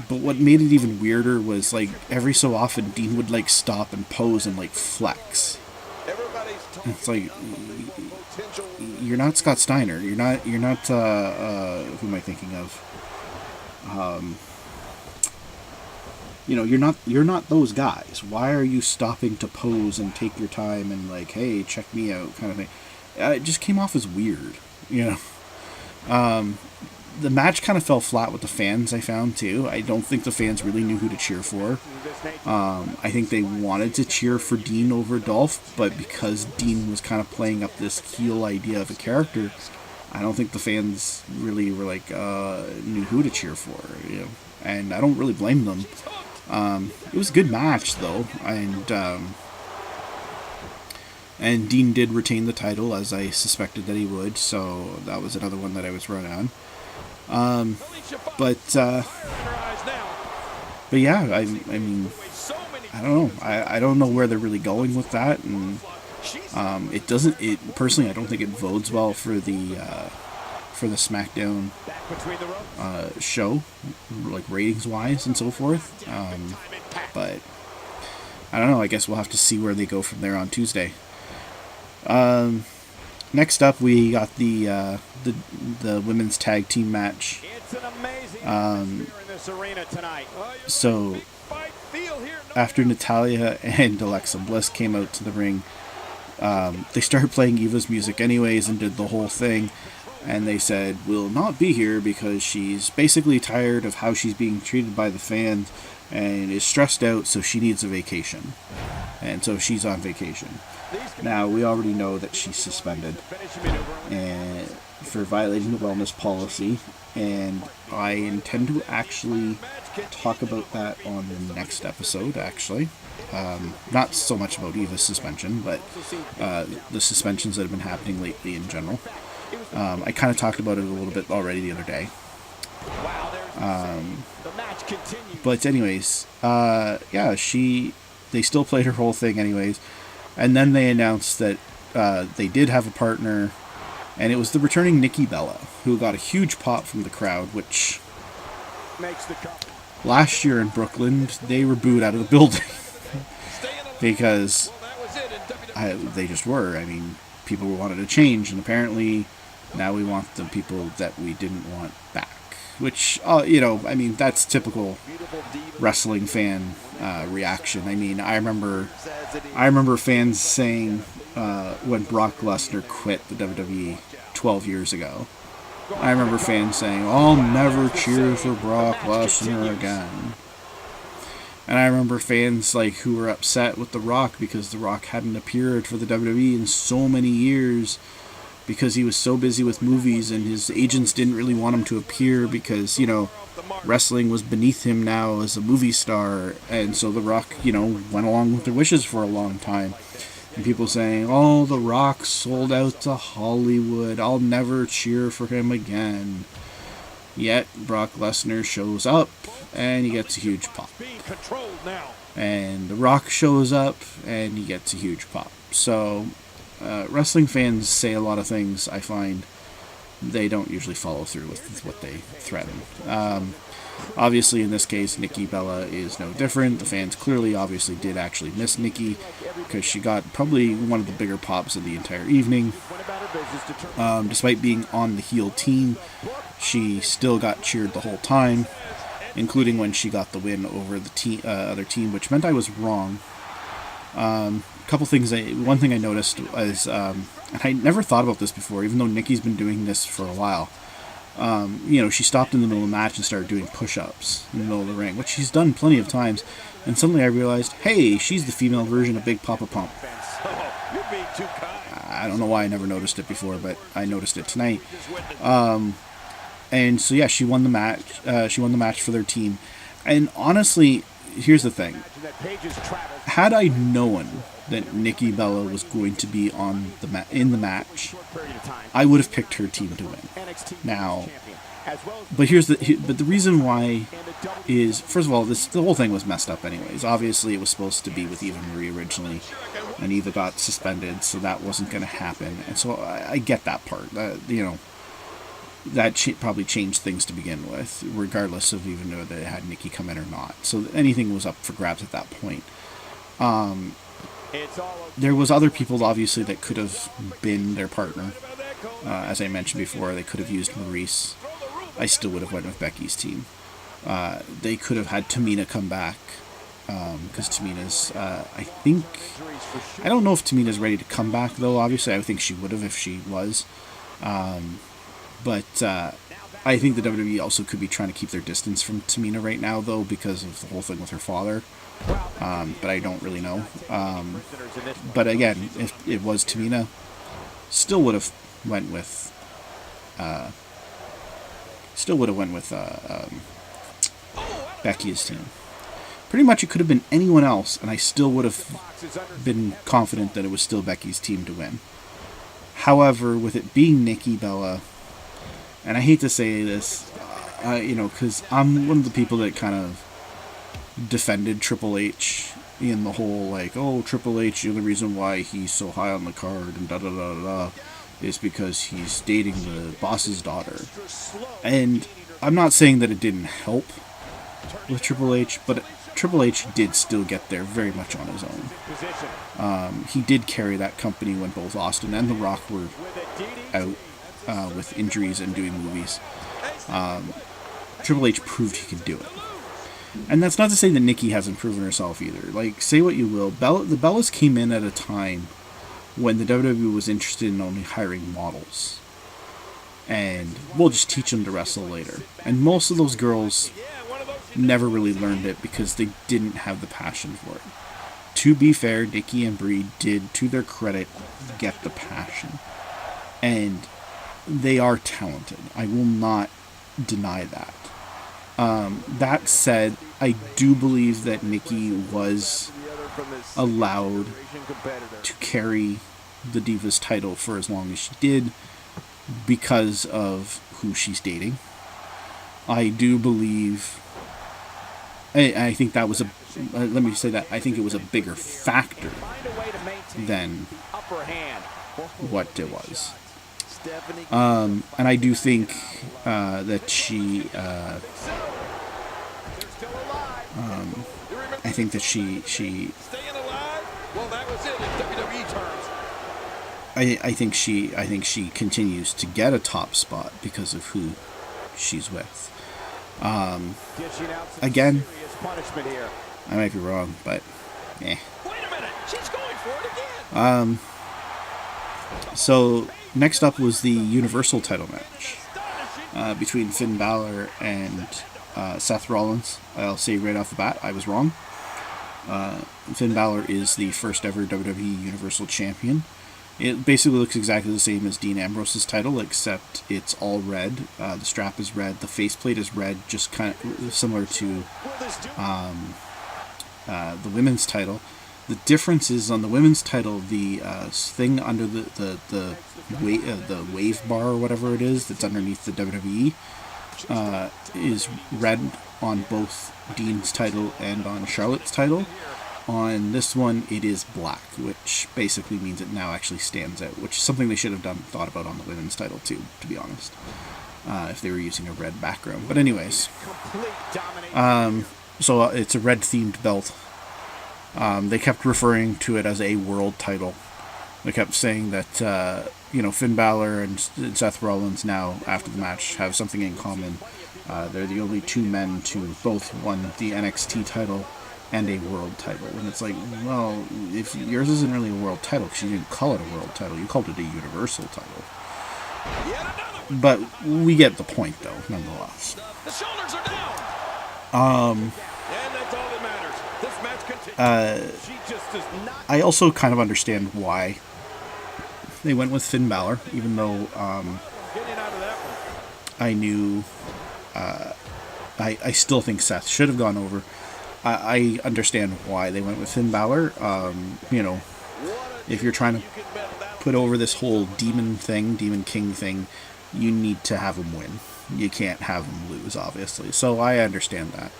But what made it even weirder was, like, every so often Dean would like stop and pose and like flex. It's like, you're not Scott Steiner. You're not who am I thinking of? You're not those guys. Why are you stopping to pose and take your time and like, hey, check me out, kind of thing? It just came off as weird, The match kind of fell flat with the fans, I found, too. I don't think the fans really knew who to cheer for. I think they wanted to cheer for Dean over Dolph, but because Dean was kind of playing up this heel idea of a character, I don't think the fans really were like, knew who to cheer for, And I don't really blame them. It was a good match, though, and Dean did retain the title, as I suspected that he would, so that was another one that I was right on. But yeah, I mean, I don't know. I don't know where they're really going with that, and personally, I don't think it bodes well for the SmackDown show, like ratings wise and so forth. But I don't know. I guess we'll have to see where they go from there on Tuesday. Next up, we got the women's tag team match. So after Natalya and Alexa Bliss came out to the ring, they started playing Eva's music anyways and did the whole thing. And they said, we'll not be here because she's basically tired of how she's being treated by the fans and is stressed out, so she needs a vacation. And so she's on vacation. Now, we already know that she's suspended for violating the wellness policy, and I intend to actually talk about that on the next episode, actually. Not so much about Eva's suspension, but the suspensions that have been happening lately in general. I kind of talked about it a little bit already the other day. But anyways, they still played her whole thing anyways. And then they announced that they did have a partner, and it was the returning Nikki Bella, who got a huge pop from the crowd, which last year in Brooklyn, they were booed out of the building. Because they just were. I mean, people wanted to change, and apparently now we want the people that we didn't want back. Which, I mean, that's typical wrestling fan reaction. I mean, I remember fans saying when Brock Lesnar quit the WWE 12 years ago. I remember fans saying, I'll never cheer for Brock Lesnar again. And I remember fans who were upset with The Rock because The Rock hadn't appeared for the WWE in so many years because he was so busy with movies and his agents didn't really want him to appear because, wrestling was beneath him now as a movie star. And so The Rock, went along with their wishes for a long time. And people saying, oh, The Rock sold out to Hollywood. I'll never cheer for him again. Yet Brock Lesnar shows up and he gets a huge pop. And The Rock shows up and he gets a huge pop. So wrestling fans say a lot of things I find they don't usually follow through with what they threaten. Obviously, in this case, Nikki Bella is no different. The fans clearly, obviously, did actually miss Nikki because she got probably one of the bigger pops of the entire evening. Despite being on the heel team, she still got cheered the whole time, including when she got the win over the other team, which meant I was wrong. Couple things. One thing I noticed was, and I never thought about this before, even though Nikki's been doing this for a while. She stopped in the middle of the match and started doing push-ups in the middle of the ring, which she's done plenty of times. And suddenly I realized, hey, she's the female version of Big Papa Pump. I don't know why I never noticed it before, but I noticed it tonight. And so yeah, she won the match. She won the match for their team. And honestly, here's the thing: had I known that Nikki Bella was going to be on in the match, I would have picked her team to win. Now, but the reason why is, first of all, the whole thing was messed up anyways. Obviously, it was supposed to be with Eva Marie originally, and Eva got suspended, so that wasn't going to happen. And so I get that part. That probably changed things to begin with, regardless of even though they had Nikki come in or not. So anything was up for grabs at that point. there was other people, obviously, that could have been their partner. As I mentioned before, they could have used Maurice. I still would have went with Becky's team. They could have had Tamina come back, because Tamina's, I don't know if Tamina's ready to come back, though. Obviously, I think she would have if she was. But I think the WWE also could be trying to keep their distance from Tamina right now, though, because of the whole thing with her father. But I don't really know. But again, if it was Tamina, still would have went with Becky's team. Pretty much it could have been anyone else, and I still would have been confident that it was still Becky's team to win. However, with it being Nikki Bella, and I hate to say this, because I'm one of the people that kind of defended Triple H in the whole, like, oh, Triple H, the only reason why he's so high on the card and da-da-da-da-da is because he's dating the boss's daughter. And I'm not saying that it didn't help with Triple H, but Triple H did still get there very much on his own. He did carry that company when both Austin and The Rock were out with injuries and doing movies. Triple H proved he could do it. And that's not to say that Nikki hasn't proven herself either. Like, say what you will, the Bellas came in at a time when the WWE was interested in only hiring models. And we'll just teach them to wrestle later. And most of those girls never really learned it because they didn't have the passion for it. To be fair, Nikki and Brie did, to their credit, get the passion. And they are talented. I will not deny that. That said, I do believe that Nikki was allowed to carry the Divas title for as long as she did because of who she's dating. I do believe, I think that was let me say that, I think it was a bigger factor than what it was. And I do think that she I think that she I think she continues to get a top spot because of who she's with. Again, I might be wrong, but eh. So next up was the Universal title match between Finn Balor and Seth Rollins. I'll say right off the bat, I was wrong. Finn Balor is the first ever WWE Universal Champion. It basically looks exactly the same as Dean Ambrose's title, except it's all red. The strap is red. The faceplate is red, just kind of similar to the women's title. The difference is on the women's title, the thing under the wave bar or whatever it is that's underneath the WWE is red on both Dean's title and on Charlotte's title. On this one, it is black, which basically means it now actually stands out, which is something they should have thought about on the women's title too, to be honest, if they were using a red background. But anyways, so it's a red-themed belt. They kept referring to it as a world title. They kept saying that, Finn Balor and Seth Rollins now, after the match, have something in common. They're the only two men to both won the NXT title and a world title. And it's like, well, if yours isn't really a world title, because you didn't call it a world title, you called it a universal title. But we get the point, though, nonetheless. The shoulders are down. And that's all that matters. This match continues. She just does not. I also kind of understand why they went with Finn Balor, even though Getting out of that one. I knew I still think Seth should have gone over. I understand why they went with Finn Balor. If you're trying to put over this whole Demon King thing, you need to have him win. You can't have him lose, obviously. So I understand that.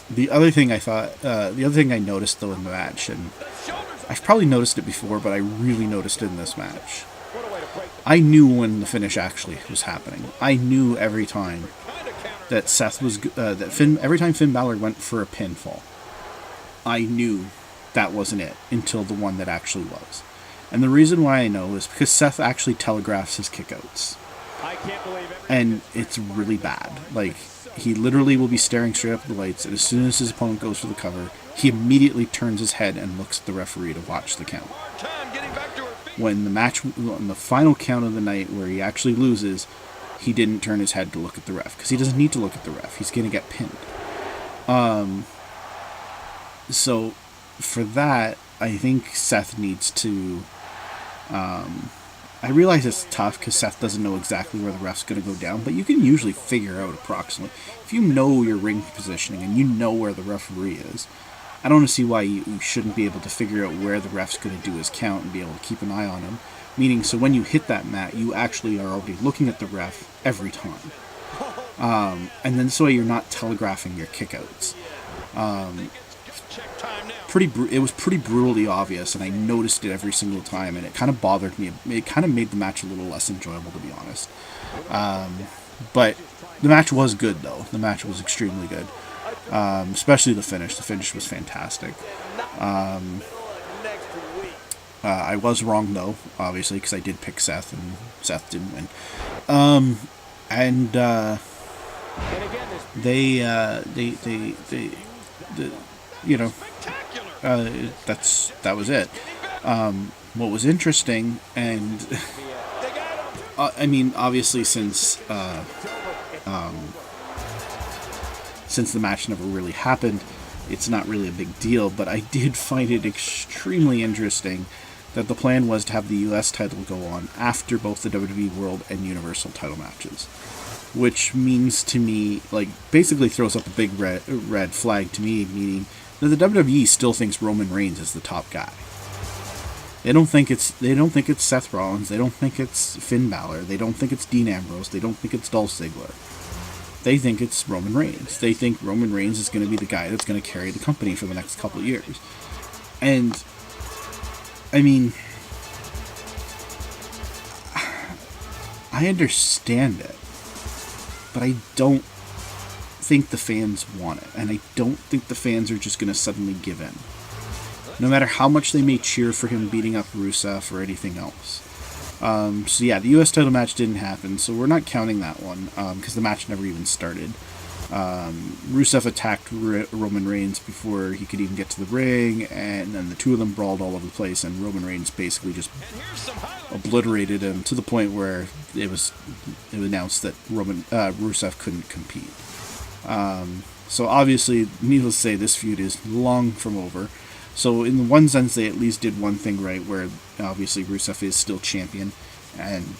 The other thing I noticed though in the match, and I've probably noticed it before, but I really noticed it in this match. I knew when the finish actually was happening. I knew every time that every time Finn Balor went for a pinfall, I knew that wasn't it until the one that actually was. And the reason why I know is because Seth actually telegraphs his kickouts. And it's really bad. Like, he literally will be staring straight up at the lights, and as soon as his opponent goes for the cover, he immediately turns his head and looks at the referee to watch the count. When the final count of the night where he actually loses, he didn't turn his head to look at the ref, because he doesn't need to look at the ref. He's going to get pinned. So, for that, I think Seth needs to... I realize it's tough because Seth doesn't know exactly where the ref's going to go down, but you can usually figure out approximately. If you know your ring positioning and you know where the referee is, I don't see why you shouldn't be able to figure out where the ref's going to do his count and be able to keep an eye on him. Meaning, so when you hit that mat, you actually are already looking at the ref every time. And then so you're not telegraphing your kickouts. It was pretty brutally obvious, and I noticed it every single time, and it kind of bothered me. It kind of made the match a little less enjoyable, to be honest. But the match was good, though. The match was extremely good, especially the finish. The finish was fantastic. I was wrong, though, obviously, because I did pick Seth, and Seth didn't win. That was it. What was interesting, and I mean, obviously, since the match never really happened, it's not really a big deal. But I did find it extremely interesting that the plan was to have the U.S. title go on after both the WWE World and Universal title matches. Which means to me, like, basically throws up a big red flag to me, meaning that the WWE still thinks Roman Reigns is the top guy. They don't think it's Seth Rollins. They don't think it's Finn Balor. They don't think it's Dean Ambrose. They don't think it's Dolph Ziggler. They think it's Roman Reigns. They think Roman Reigns is going to be the guy that's going to carry the company for the next couple of years. And I mean, I understand it, but I don't think the fans want it, and I don't think the fans are just going to suddenly give in, no matter how much they may cheer for him beating up Rusev or anything else. So yeah, the U.S. title match didn't happen, so we're not counting that one, because the match never even started. Rusev attacked Roman Reigns before he could even get to the ring, and then the two of them brawled all over the place, and Roman Reigns basically just obliterated him to the point where it was announced that Rusev couldn't compete. So obviously, needless to say, this feud is long from over. So in one sense, they at least did one thing right, where obviously Rusev is still champion, and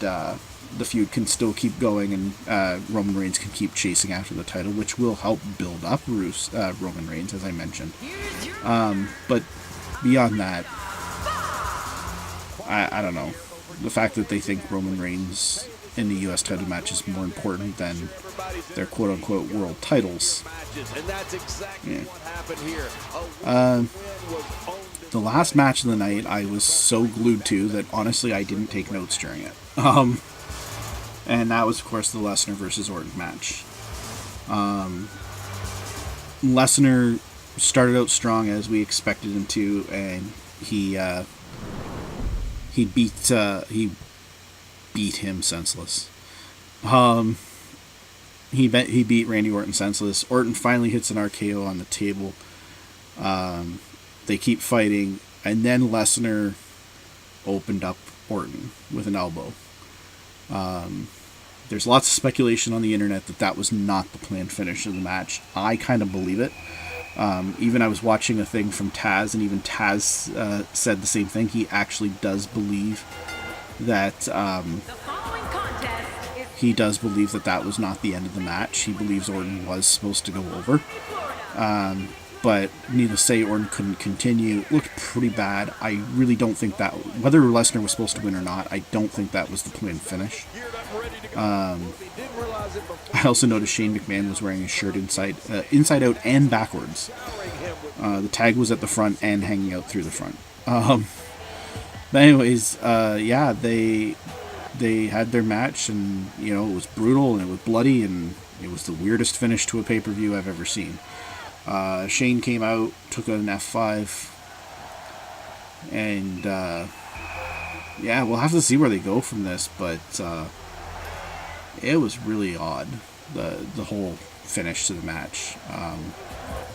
the feud can still keep going, and Roman Reigns can keep chasing after the title, which will help build up Roman Reigns, as I mentioned. But beyond that, I don't know. The fact that they think Roman Reigns in the U.S. title match is more important than their quote-unquote world titles. Yeah. The last match of the night I was so glued to that honestly I didn't take notes during it. And that was, of course, the Lesnar versus Orton match. Lesnar started out strong as we expected him to, and he beat him senseless. He beat Randy Orton senseless. Orton finally hits an RKO on the table. They keep fighting, and then Lesnar opened up Orton with an elbow. There's lots of speculation on the internet that was not the planned finish of the match. I kind of believe it. Even I was watching a thing from Taz, and even Taz said the same thing. He actually does believe that that was not the end of the match. He believes Orton was supposed to go over. But needless to say, Orton couldn't continue. It looked pretty bad. I really don't think that, whether Lesnar was supposed to win or not, I don't think that was the planned finish. I also noticed Shane McMahon was wearing his shirt inside out and backwards. The tag was at the front and hanging out through the front. But anyways, yeah, they had their match, and it was brutal and it was bloody, and it was the weirdest finish to a pay-per-view I've ever seen. Shane came out, took an F5, And yeah, we'll have to see where they go from this, but it was really odd, the whole finish to the match.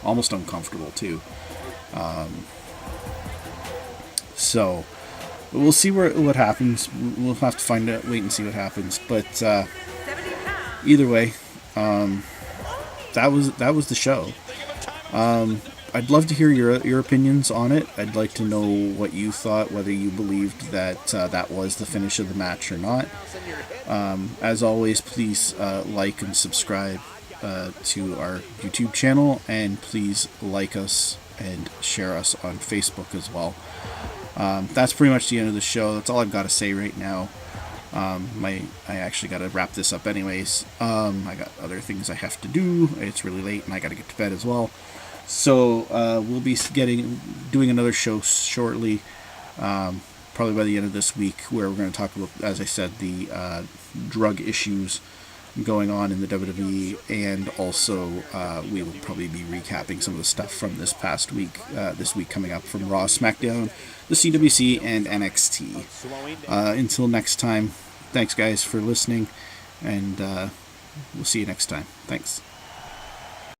Almost uncomfortable too. So we'll see what happens. We'll have to wait and see what happens. But 70 pounds. either way, that was the show. I'd love to hear your opinions on it. I'd like to know what you thought, whether you believed that that was the finish of the match or not. As always, please like and subscribe to our YouTube channel, and please like us and share us on Facebook as well. That's pretty much the end of the show. That's all I've got to say right now. I actually got to wrap this up anyways. I got other things I have to do. It's really late and I got to get to bed as well. So we'll be doing another show shortly, probably by the end of this week, where we're going to talk about, as I said, the drug issues going on in the WWE, and also we will probably be recapping some of the stuff from this past week, this week coming up from Raw, SmackDown, the CWC, and NXT. Until next time, thanks guys for listening, and we'll see you next time. Thanks.